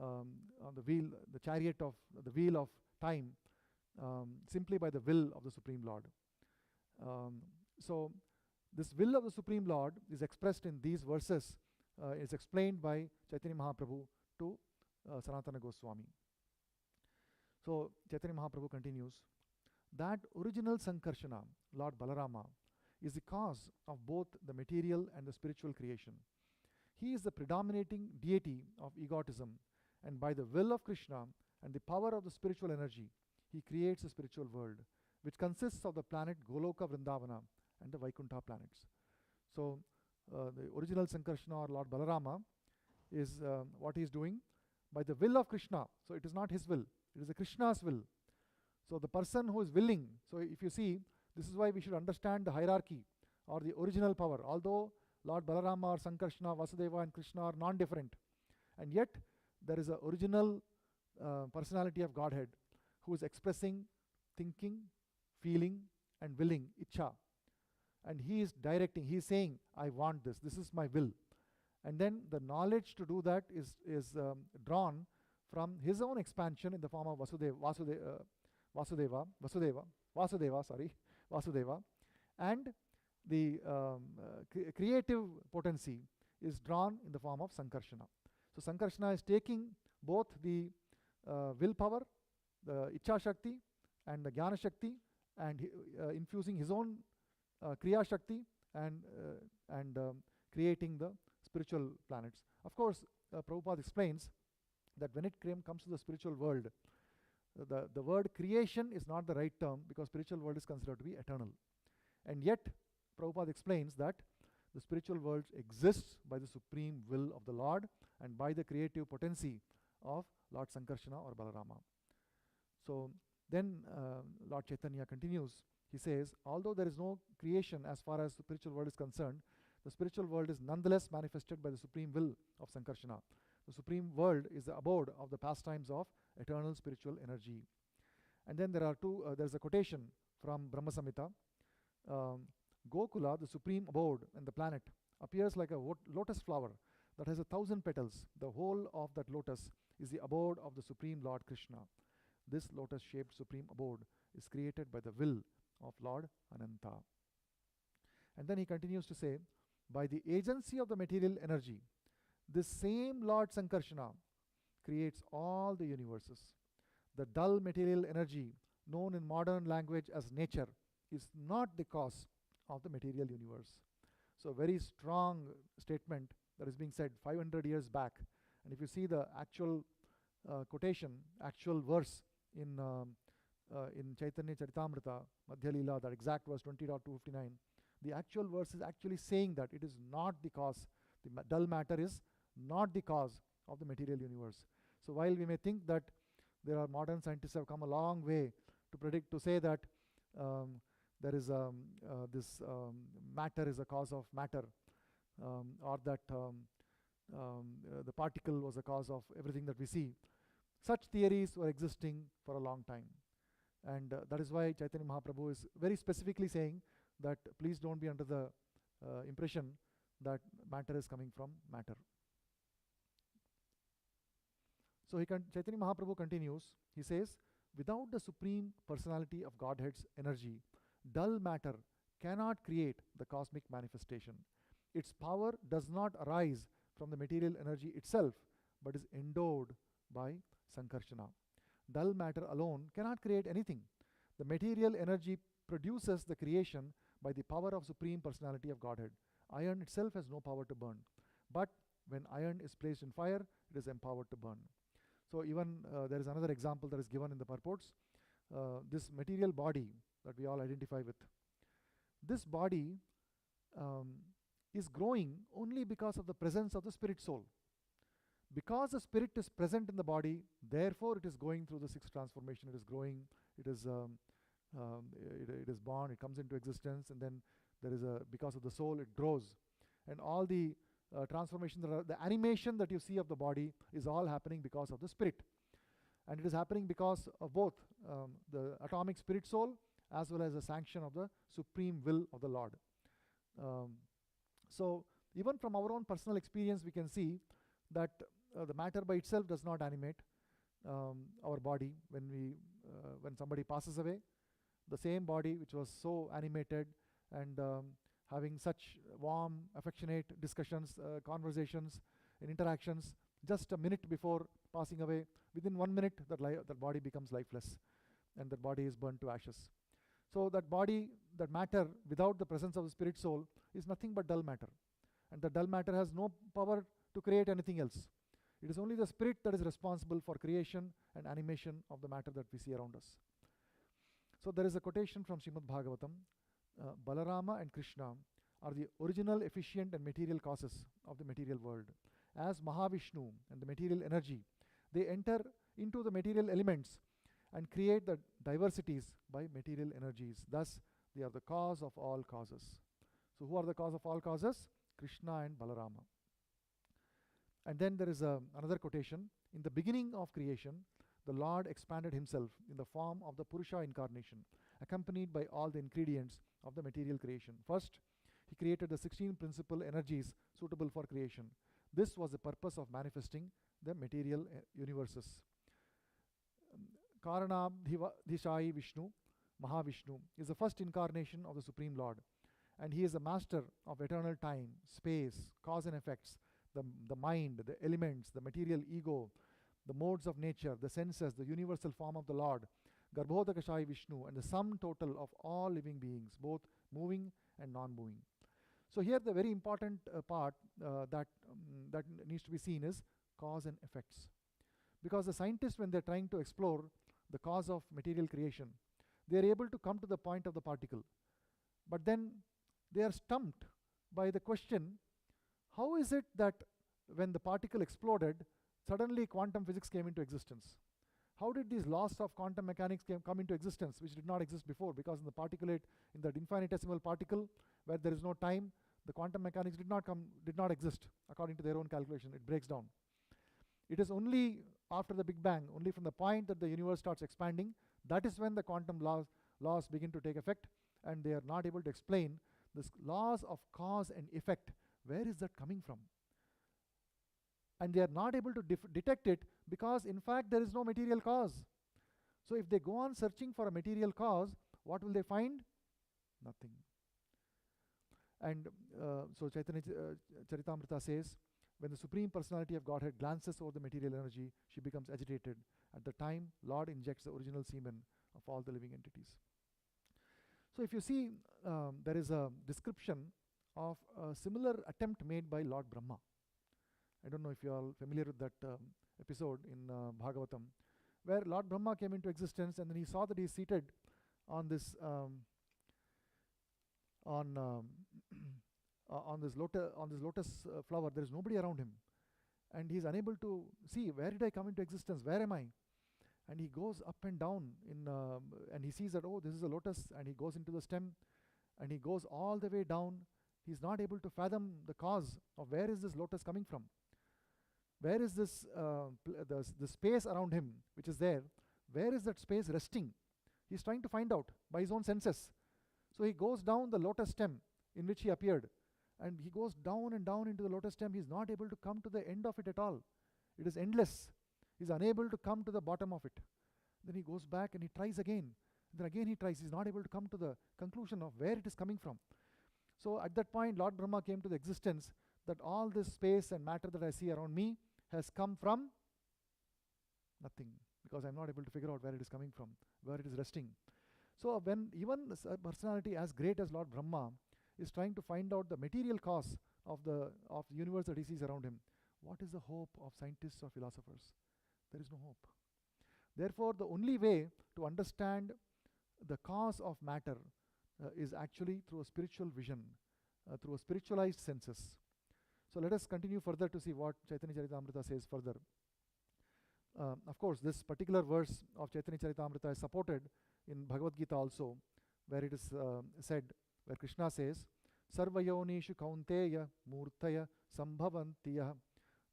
on the wheel, the chariot of the wheel of time, simply by the will of the Supreme Lord. So this will of the Supreme Lord is expressed in these verses, is explained by Chaitanya Mahaprabhu to Sanatana Goswami. So Chaitanya Mahaprabhu continues, that original Sankarshana, Lord Balarama, is the cause of both the material and the spiritual creation. He is the predominating deity of egotism, and by the will of Krishna and the power of the spiritual energy, he creates a spiritual world, which consists of the planet Goloka Vrindavana and the Vaikuntha planets. So the original Sankarshana or Lord Balarama is what he is doing by the will of Krishna. So it is not his will, it is the Krishna's will. So the person who is willing, so if you see, this is why we should understand the hierarchy or the original power. Although Lord Balarama or Sankarshana, Vasudeva and Krishna are non-different, and yet there is an original personality of Godhead who is expressing thinking, feeling and willing, Ichha. And he is directing, he is saying, I want this, this is my will. And then the knowledge to do that is drawn from his own expansion in the form of Vasudeva, and the creative potency is drawn in the form of Sankarshana. So Sankarshana is taking both the willpower, the Ichha Shakti and the Jnana Shakti, and infusing his own Kriya Shakti and creating the spiritual planets. Of course, Prabhupada explains that when it comes to the spiritual world, the word creation is not the right term, because spiritual world is considered to be eternal. And yet, Prabhupada explains that the spiritual world exists by the supreme will of the Lord and by the creative potency of Lord Sankarshana or Balarama. So then Lord Chaitanya continues. He says, although there is no creation as far as the spiritual world is concerned, the spiritual world is nonetheless manifested by the supreme will of Sankarshana. The supreme world is the abode of the pastimes of eternal spiritual energy. And then there are there's a quotation from Brahma Samhita. Gokula, the supreme abode and the planet, appears like a lotus flower that has 1,000 petals. The whole of that lotus is the abode of the Supreme Lord Krishna. This lotus-shaped supreme abode is created by the will of Lord Ananta. And then he continues to say, by the agency of the material energy, this same Lord Sankarshana creates all the universes. The dull material energy, known in modern language as nature, is not the cause of the material universe. So very strong statement that is being said 500 years back. And if you see the actual quotation, actual verse in Chaitanya Charitamrita, Madhya Leela, that exact verse 20.259, the actual verse is actually saying that it is not the cause, the dull matter is not the cause of the material universe. So while we may think that there are modern scientists have come a long way to predict, to say that there is this matter is a cause of matter, or that the particle was a cause of everything that we see. Such theories were existing for a long time. And that is why Chaitanya Mahaprabhu is very specifically saying that please don't be under the impression that matter is coming from matter. So Chaitanya Mahaprabhu continues, he says, without the Supreme Personality of Godhead's energy, dull matter cannot create the cosmic manifestation. Its power does not arise from the material energy itself, but is endowed by Sankarshana. Dull matter alone cannot create anything. The material energy produces the creation by the power of Supreme Personality of Godhead. Iron itself has no power to burn, but when iron is placed in fire, it is empowered to burn. So even there is another example that is given in the purports. This material body that we all identify with, this body is growing only because of the presence of the spirit soul. Because the spirit is present in the body, therefore it is going through the sixth transformation. It is growing, it is born, it comes into existence, and then there is because of the soul it grows. And all the transformation, the animation that you see of the body is all happening because of the spirit. And it is happening because of both the atomic spirit soul as well as the sanction of the supreme will of the Lord. So even from our own personal experience, we can see that the matter by itself does not animate our body. When somebody passes away, the same body which was so animated and having such warm, affectionate discussions, conversations and interactions, just a minute before passing away, within 1 minute that body becomes lifeless and that body is burnt to ashes. So that body, that matter, without the presence of the spirit soul, is nothing but dull matter. And the dull matter has no power to create anything else. It is only the spirit that is responsible for creation and animation of the matter that we see around us. So there is a quotation from Srimad Bhagavatam. Balarama and Krishna are the original, efficient and material causes of the material world. As Mahavishnu and the material energy, they enter into the material elements and create the diversities by material energies. Thus, they are the cause of all causes. So who are the cause of all causes? Krishna and Balarama. And then there is another quotation. In the beginning of creation, the Lord expanded himself in the form of the Purusha incarnation, accompanied by all the ingredients of the material creation. First, he created the 16 principal energies suitable for creation. This was the purpose of manifesting the material universes. Karanabdhishai Vishnu, Mahavishnu, is the first incarnation of the Supreme Lord, and he is the master of eternal time, space, cause and effects, the mind, the elements, the material ego, the modes of nature, the senses, the universal form of the Lord, Garbhodakashai Vishnu, and the sum total of all living beings, both moving and non-moving. So here the very important part that needs to be seen is cause and effects. Because the scientists, when they're trying to explore the cause of material creation, they are able to come to the point of the particle. But then they are stumped by the question, how is it that when the particle exploded, suddenly quantum physics came into existence? How did these laws of quantum mechanics come into existence, which did not exist before? Because in the particulate, in that infinitesimal particle, where there is no time, the quantum mechanics did not exist according to their own calculation. It breaks down. It is only after the Big Bang, only from the point that the universe starts expanding, that is when the quantum laws begin to take effect, and they are not able to explain this laws of cause and effect. Where is that coming from? And they are not able to detect it because, in fact, there is no material cause. So if they go on searching for a material cause, what will they find? Nothing. And so Chaitanya Charitamrita says, when the Supreme Personality of Godhead glances over the material energy, she becomes agitated. At the time, Lord injects the original semen of all the living entities. So if you see, there is a description of a similar attempt made by Lord Brahma. I don't know if you are familiar with that episode in Bhagavatam, where Lord Brahma came into existence, and then he saw that he is seated on this on this lotus flower. There is nobody around him, and he is unable to see, where did I come into existence? Where am I? and he goes up and down and he sees that, oh, this is a lotus, and he goes into the stem, and he goes all the way down. He's not able to fathom the cause of where is this lotus coming from. Where is this the space around him which is there? Where is that space resting? He's trying to find out by his own senses. So he goes down the lotus stem in which he appeared, and he goes down and down into the lotus stem. He's not able to come to the end of it at all. It is endless. He's unable to come to the bottom of it. Then he goes back and he tries again. Then again he tries. He's not able to come to the conclusion of where it is coming from. So at that point, Lord Brahma came to the existence that all this space and matter that I see around me has come from nothing, because I'm not able to figure out where it is coming from, where it is resting. So when even a personality as great as Lord Brahma is trying to find out the material cause of the universe that he sees around him, what is the hope of scientists or philosophers? There is no hope. Therefore, the only way to understand the cause of matter is actually through a spiritual vision, through a spiritualized senses. So let us continue further to see what Chaitanya Charitamrita says further. Of course, this particular verse of Chaitanya Charitamrita is supported in Bhagavad Gita also, where it is said, where Krishna says, Sarvayonishu kaunteya murtaya sambhavantiyah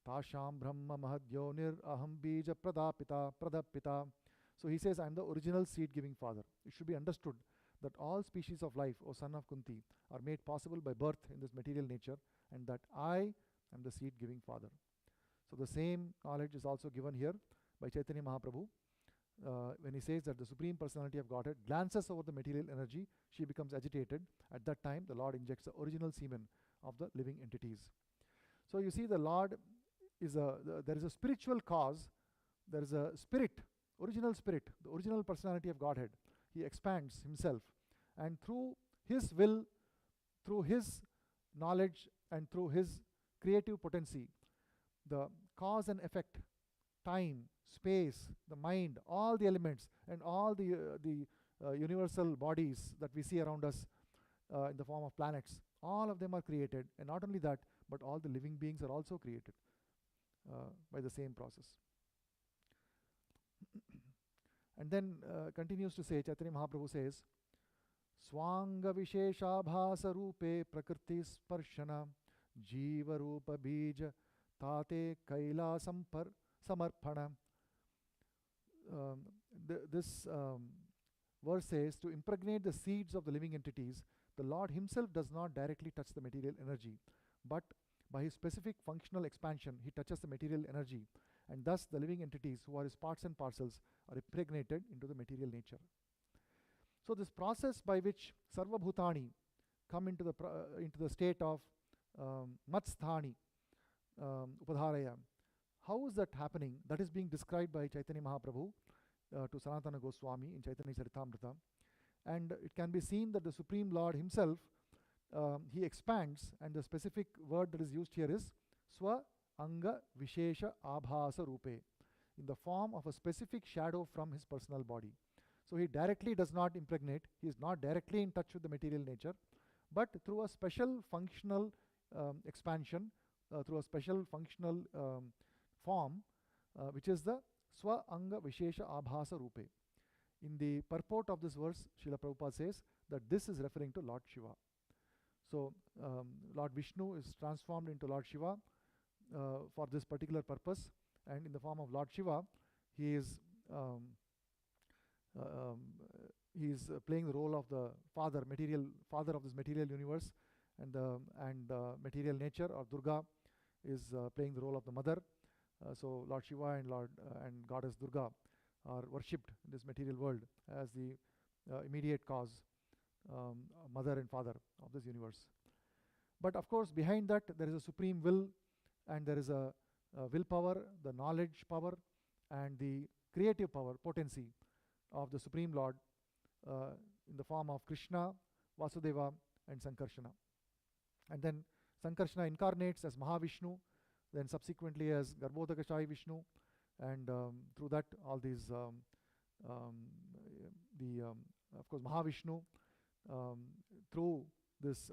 tasham brahma mahadyonir aham bija pradapita. So he says, I am the original seed-giving father. It should be understood that all species of life, O son of Kunti, are made possible by birth in this material nature, and that I am the seed-giving father. So the same knowledge is also given here by Chaitanya Mahaprabhu when he says that the Supreme Personality of Godhead glances over the material energy, she becomes agitated. At that time, the Lord injects the original semen of the living entities. So you see, the Lord is there is a spiritual cause, there is a spirit, original spirit, the original personality of Godhead. He expands himself, and through his will, through his knowledge, and through his creative potency, the cause and effect, time, space, the mind, all the elements, and all the universal bodies that we see around us in the form of planets, all of them are created. And not only that, but all the living beings are also created by the same process. And then continues to say, Chaitanya Mahaprabhu says, Swanga Visheshabhasa Rupe Prakriti Sparshana Jiva Rupa Bija Tate Kaila Samarpana. This verse says, to impregnate the seeds of the living entities, the Lord himself does not directly touch the material energy, but by his specific functional expansion, he touches the material energy, and thus the living entities, who are his parts and parcels, are impregnated into the material nature. So this process by which Sarva Bhutani come into the state of Matsthani, Upadharaya, how is that happening? That is being described by Chaitanya Mahaprabhu to Sanatana Goswami in Chaitanya Charitamrita. And it can be seen that the Supreme Lord himself, he expands, and the specific word that is used here is Swa Anga Vishesha Abhasa Rupe, in the form of a specific shadow from his personal body. So he directly does not impregnate, he is not directly in touch with the material nature, but through a special functional expansion, through a special functional form, which is the Swa Anga Vishesha Abhasa Rupe. In the purport of this verse, Srila Prabhupada says that this is referring to Lord Shiva. So Lord Vishnu is transformed into Lord Shiva for this particular purpose, and in the form of Lord Shiva, he is playing the role of the father of this material universe, and material nature, or Durga is playing the role of the mother. So Lord Shiva and Goddess Durga are worshipped in this material world as the immediate cause, mother and father of this universe. But of course, behind that there is a supreme will, and there is a willpower, the knowledge power, and the creative power, potency of the Supreme Lord in the form of Krishna, Vasudeva, and Sankarshana. And then Sankarshana incarnates as Mahavishnu, then subsequently as Garbhodakashai Vishnu, and through that all these of course Mahavishnu through this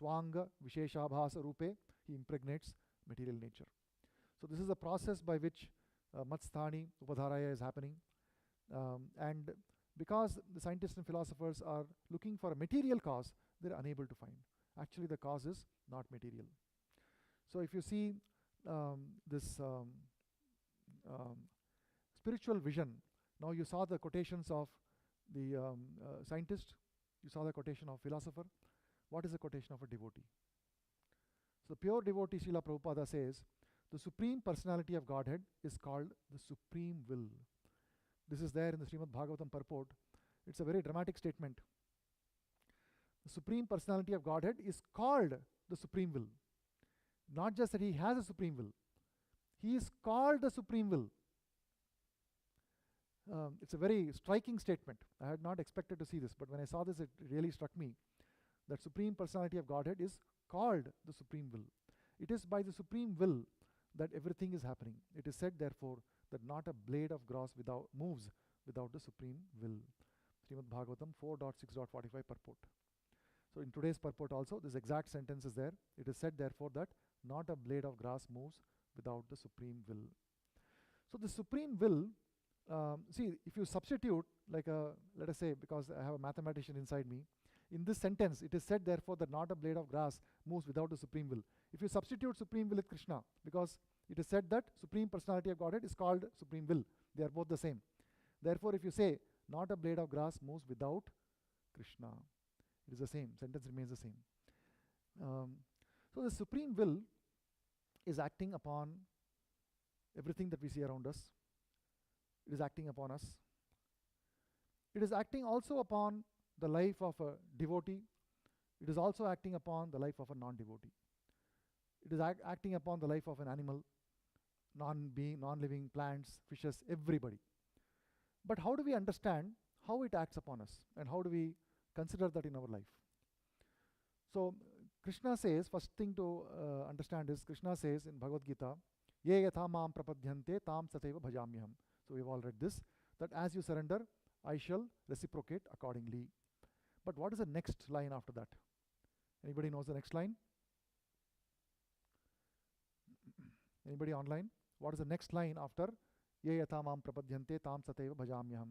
Swanga Visheshabhasa Rupe, he impregnates material nature. So this is a process by which Matsthani Upadharaya is happening, And because the scientists and philosophers are looking for a material cause, they're unable to find. Actually, the cause is not material. So if you see this spiritual vision, now you saw the quotations of the scientist, you saw the quotation of philosopher. What is the quotation of a devotee? So the pure devotee Srila Prabhupada says, the Supreme Personality of Godhead is called the Supreme Will. This is there in the Srimad Bhagavatam purport. It's a very dramatic statement. The Supreme Personality of Godhead is called the Supreme Will. Not just that he has a Supreme Will. He is called the Supreme Will. It's a very striking statement. I had not expected to see this, but when I saw this, it really struck me that Supreme Personality of Godhead is called the Supreme Will. It is by the Supreme Will that everything is happening. It is said, therefore, that not a blade of grass moves without the Supreme Will. Srimad Bhagavatam 4.6.45 purport. So in today's purport also, this exact sentence is there. It is said, therefore, that not a blade of grass moves without the Supreme Will. So the Supreme Will, see, if you substitute, like let us say, because I have a mathematician inside me, in this sentence, it is said, therefore, that not a blade of grass moves without the Supreme Will. If you substitute Supreme Will with Krishna, because it is said that Supreme Personality of Godhead is called Supreme Will. They are both the same. Therefore, if you say, not a blade of grass moves without Krishna, it is the same. Sentence remains the same. So the Supreme Will is acting upon everything that we see around us. It is acting upon us. It is acting also upon the life of a devotee. It is also acting upon the life of a non-devotee. It is acting upon the life of an animal, non-living plants, fishes, everybody. But how do we understand how it acts upon us, and how do we consider that in our life? So Krishna says, first thing to understand is, Krishna says in Bhagavad Gita, Ye yatha mam prapadyante tam sateva bhajamyaham. So we've all read this, that as you surrender, I shall reciprocate accordingly. But what is the next line after that? Anybody knows the next line? Anybody online? What is the next line after Ye yatha mam prapadyante tam sateva bhajamyaham?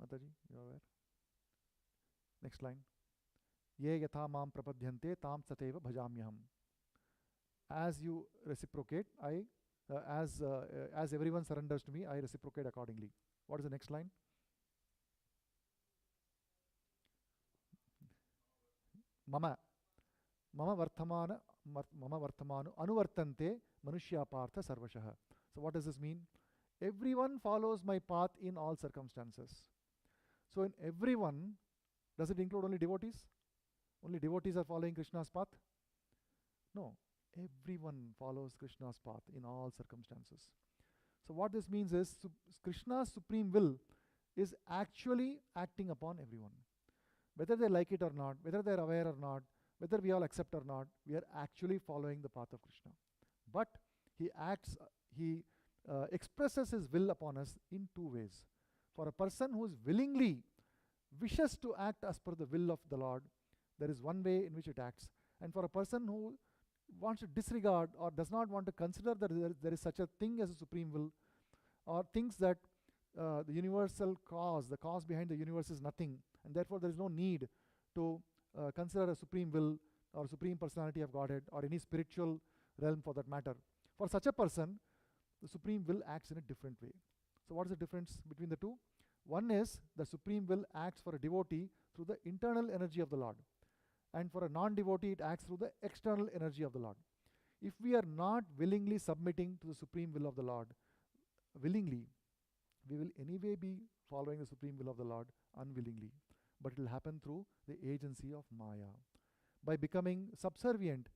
Mataji, you are aware? Next line. Ye yatha mam prapadyante tam sateva bhajamyaham. As you reciprocate, as everyone surrenders to me, I reciprocate accordingly. What is the next line? Mama varthamanu anuvartante manushya partha sarvashaha. So what does this mean? Everyone follows my path in all circumstances. So in everyone, does it include only devotees? Only devotees are following Krishna's path? No. Everyone follows Krishna's path in all circumstances. So what this means is, Krishna's Supreme Will is actually acting upon everyone. Whether they like it or not, whether they are aware or not, whether we all accept or not, we are actually following the path of Krishna. But he expresses his will upon us in two ways. For a person who is willingly wishes to act as per the will of the Lord, there is one way in which it acts. And for a person who wants to disregard or does not want to consider that there is such a thing as a Supreme Will, or thinks that the universal cause, the cause behind the universe is nothing, and therefore there is no need to consider a Supreme Will or Supreme Personality of Godhead or any spiritual realm for that matter. For such a person, the Supreme Will acts in a different way. So what is the difference between the two? One is the Supreme Will acts for a devotee through the internal energy of the Lord, and for a non-devotee it acts through the external energy of the Lord. If we are not willingly submitting to the Supreme Will of the Lord, willingly, we will anyway be following the Supreme Will of the Lord unwillingly. But it will happen through the agency of Maya, by becoming subservient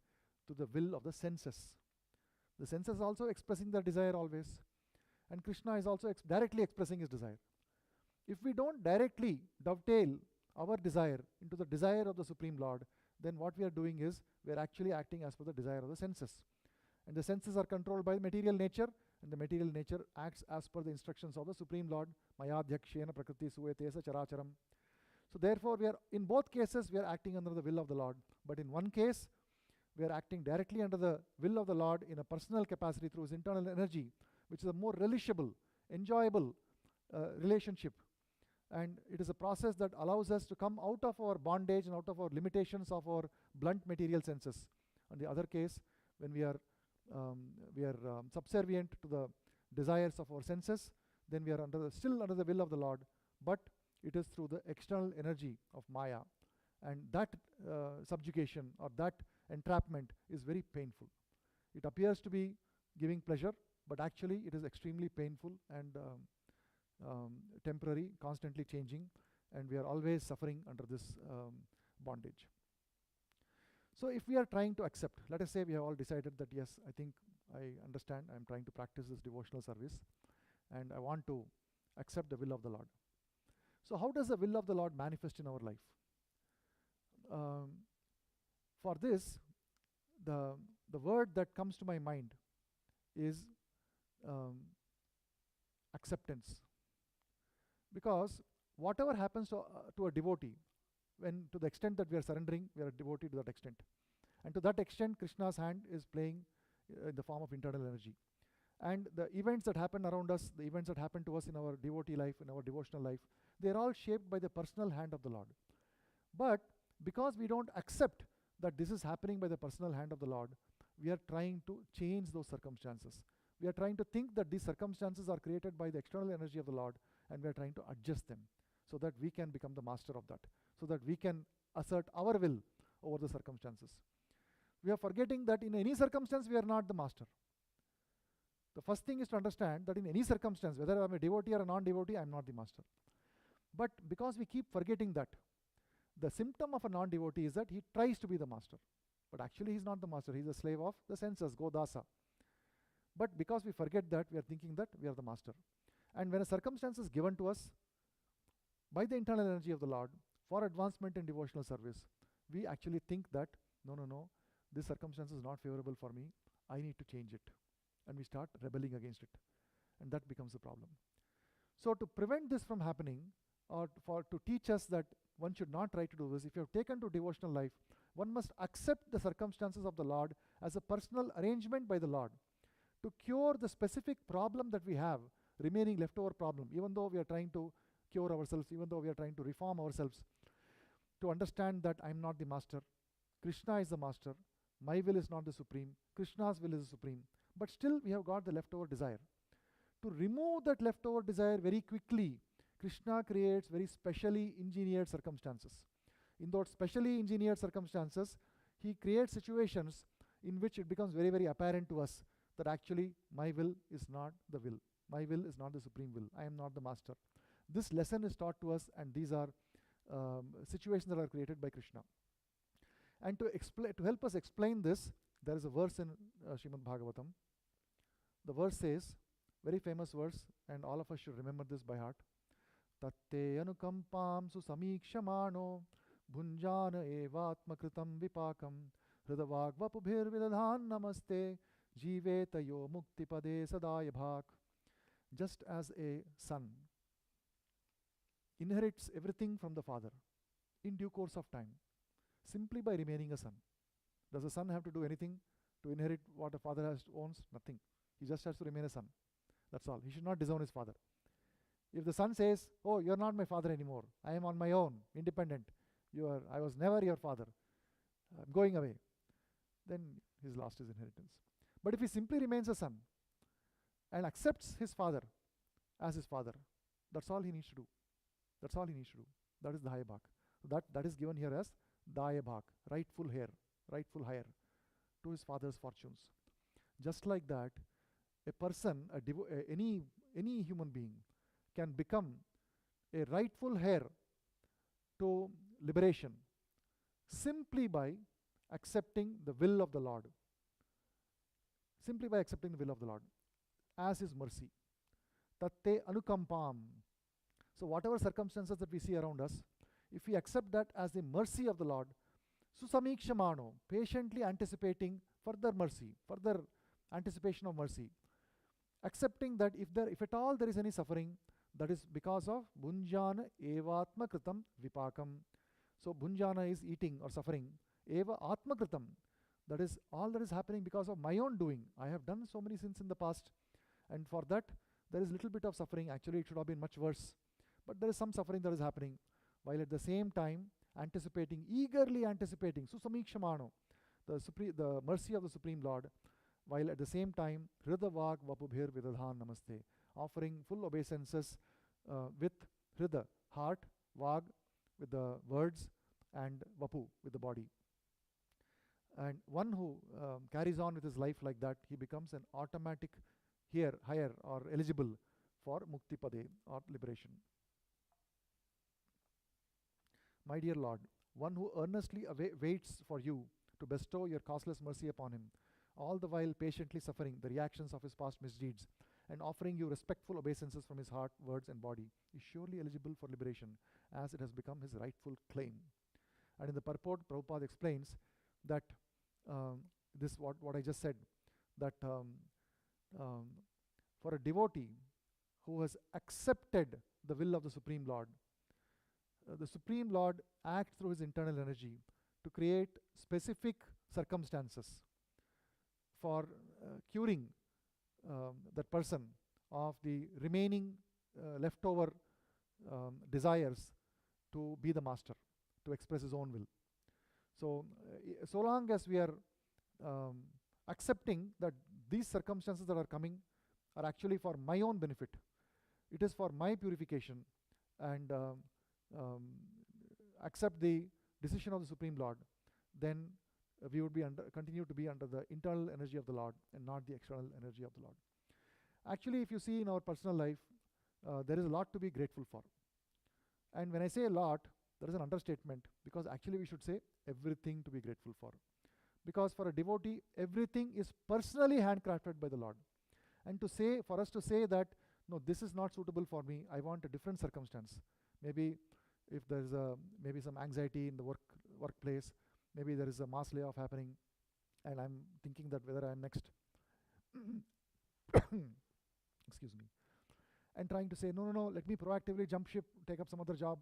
to the will of the senses. The senses are also expressing their desire always, and Krishna is also directly expressing his desire. If we don't directly dovetail our desire into the desire of the Supreme Lord, then what we are doing is we are actually acting as per the desire of the senses. And the senses are controlled by material nature, and the material nature acts as per the instructions of the Supreme Lord. Mayadhyakshena prakriti suvetesa characharam. So therefore, in both cases, we are acting under the will of the Lord. But in one case, we are acting directly under the will of the Lord in a personal capacity through his internal energy, which is a more relishable, enjoyable relationship. And it is a process that allows us to come out of our bondage and out of our limitations of our blunt material senses. On the other case, when we are subservient to the desires of our senses, then we are still under the will of the Lord, but it is through the external energy of Maya. And that subjugation or that entrapment is very painful. It appears to be giving pleasure, but actually it is extremely painful and temporary, constantly changing, and we are always suffering under this bondage. So if we are trying to accept, let us say we have all decided that yes, I think I understand, I am trying to practice this devotional service and I want to accept the will of the Lord. So how does the will of the Lord manifest in our life? For this, the word that comes to my mind is acceptance. Because whatever happens to a devotee, when to the extent that we are surrendering, we are a devotee to that extent. And to that extent, Krishna's hand is playing in the form of internal energy. And the events that happen around us, the events that happen to us in our devotee life, in our devotional life, they are all shaped by the personal hand of the Lord. But because we don't accept that this is happening by the personal hand of the Lord, we are trying to change those circumstances. We are trying to think that these circumstances are created by the external energy of the Lord, and we are trying to adjust them so that we can become the master of that, so that we can assert our will over the circumstances. We are forgetting that in any circumstance we are not the master. The first thing is to understand that in any circumstance, whether I am a devotee or a non-devotee, I am not the master. But because we keep forgetting that, the symptom of a non-devotee is that he tries to be the master. But actually he is not the master, he is a slave of the senses, Dasa. But because we forget that, we are thinking that we are the master. And when a circumstance is given to us by the internal energy of the Lord for advancement in devotional service, we actually think that, no, this circumstance is not favorable for me, I need to change it. And we start rebelling against it. And that becomes the problem. So to prevent this from happening, or to teach us that one should not try to do this, if you have taken to devotional life, one must accept the circumstances of the Lord as a personal arrangement by the Lord to cure the specific problem that we have, remaining leftover problem, even though we are trying to cure ourselves, even though we are trying to reform ourselves, to understand that I am not the master, Krishna is the master, my will is not the supreme, Krishna's will is the supreme, but still we have got the leftover desire. To remove that leftover desire very quickly, Krishna creates very specially engineered circumstances. In those specially engineered circumstances, he creates situations in which it becomes very, very apparent to us that actually my will is not the will. My will is not the supreme will. I am not the master. This lesson is taught to us, and these are situations that are created by Krishna. And to help us explain this, there is a verse in Srimad Bhagavatam. The verse says, very famous verse, and all of us should remember this by heart. Tatte anukampam susamikshamaano bhunjana evatma kritam vipakam hridavag vapubhir vidadhan namaste jivetayo muktipade sadaya bhak. Just as a son inherits everything from the father in due course of time, simply by remaining a son. Does a son have to do anything to inherit what a father owns? Nothing. He just has to remain a son. That's all. He should not disown his father. If the son says, oh, you're not my father anymore, I am on my own, independent, I was never your father, I'm going away, then he's lost his inheritance. But if he simply remains a son and accepts his father as his father, that's all he needs to do. That's all he needs to do. That is the Daya Bhak. That is given here as Daya Bhak, rightful heir to his father's fortunes. Just like that, a person, any human being can become a rightful heir to liberation simply by accepting the will of the Lord. Simply by accepting the will of the Lord as his mercy. Tatte anukampam. So whatever circumstances that we see around us, if we accept that as the mercy of the Lord, susamikshamano, patiently anticipating further mercy, further anticipation of mercy, accepting that if at all there is any suffering, that is because of bhunjana evatma kritam vipakam. So bhunjana is eating or suffering, eva atma kritam. That is all that is happening because of my own doing. I have done so many sins in the past, and for that there is little bit of suffering. Actually, it should have been much worse, but there is some suffering that is happening, while at the same time anticipating, eagerly anticipating, susamikshamano, the mercy of the Supreme Lord, while at the same time Hrida Vag Vapubhir Vidadhan Namaste, offering full obeisances with Hrida, heart, Vag with the words, and Vapu with the body. And one who carries on with his life like that, he becomes an automatic higher or eligible for Mukti Pade or liberation. My dear Lord, one who earnestly waits for you to bestow your causeless mercy upon him, all the while patiently suffering the reactions of his past misdeeds and offering you respectful obeisances from his heart, words, and body, is surely eligible for liberation, as it has become his rightful claim. And in the purport, Prabhupada explains that this what I just said, that for a devotee who has accepted the will of the Supreme Lord, the Supreme Lord acts through his internal energy to create specific circumstances for curing that person of the remaining leftover desires to be the master, to express his own will. So, so long as we are accepting that these circumstances that are coming are actually for my own benefit, it is for my purification, and accept the decision of the Supreme Lord, then we would be continue to be under the internal energy of the Lord and not the external energy of the Lord. Actually, if you see in our personal life, there is a lot to be grateful for. And when I say a lot, there is an understatement, because actually we should say everything to be grateful for. Because for a devotee, everything is personally handcrafted by the Lord. And for us to say that, no, this is not suitable for me, I want a different circumstance. Maybe if there is maybe some anxiety in the workplace, maybe there is a mass layoff happening, and I'm thinking that whether I'm next, excuse me, and trying to say, no, let me proactively jump ship, take up some other job,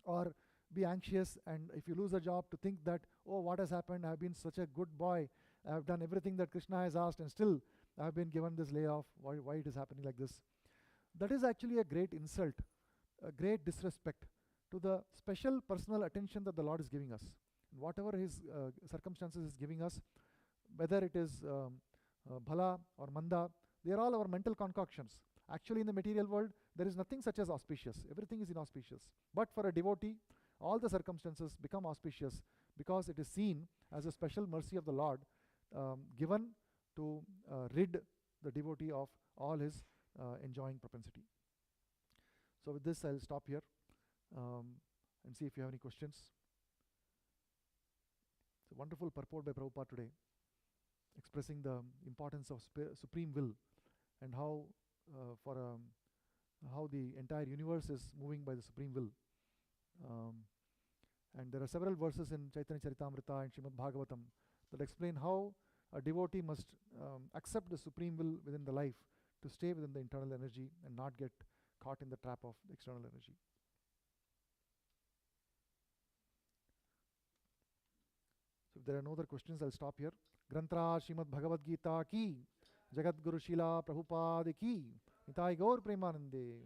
or be anxious, and if you lose a job, to think that, oh, what has happened, I've been such a good boy, I've done everything that Krishna has asked, and still I've been given this layoff, why it is happening like this. That is actually a great insult, a great disrespect to the special personal attention that the Lord is giving us. Whatever his circumstances is giving us, whether it is bhala or manda, they are all our mental concoctions. Actually, in the material world, there is nothing such as auspicious. Everything is inauspicious. But for a devotee, all the circumstances become auspicious because it is seen as a special mercy of the Lord given to rid the devotee of all his enjoying propensity. So with this, I'll stop here and see if you have any questions. It's a wonderful purport by Prabhupada today, expressing the importance of supreme will and how how the entire universe is moving by the supreme will. And there are several verses in Chaitanya Charitamrita and Srimad Bhagavatam that explain how a devotee must accept the supreme will within the life to stay within the internal energy and not get caught in the trap of the external energy. So if there are no other questions, I'll stop here. Grantra Srimad Bhagavad Gita ki, Jagat Guru Shila Prabhupada ki, Nitai Gaur Premanande.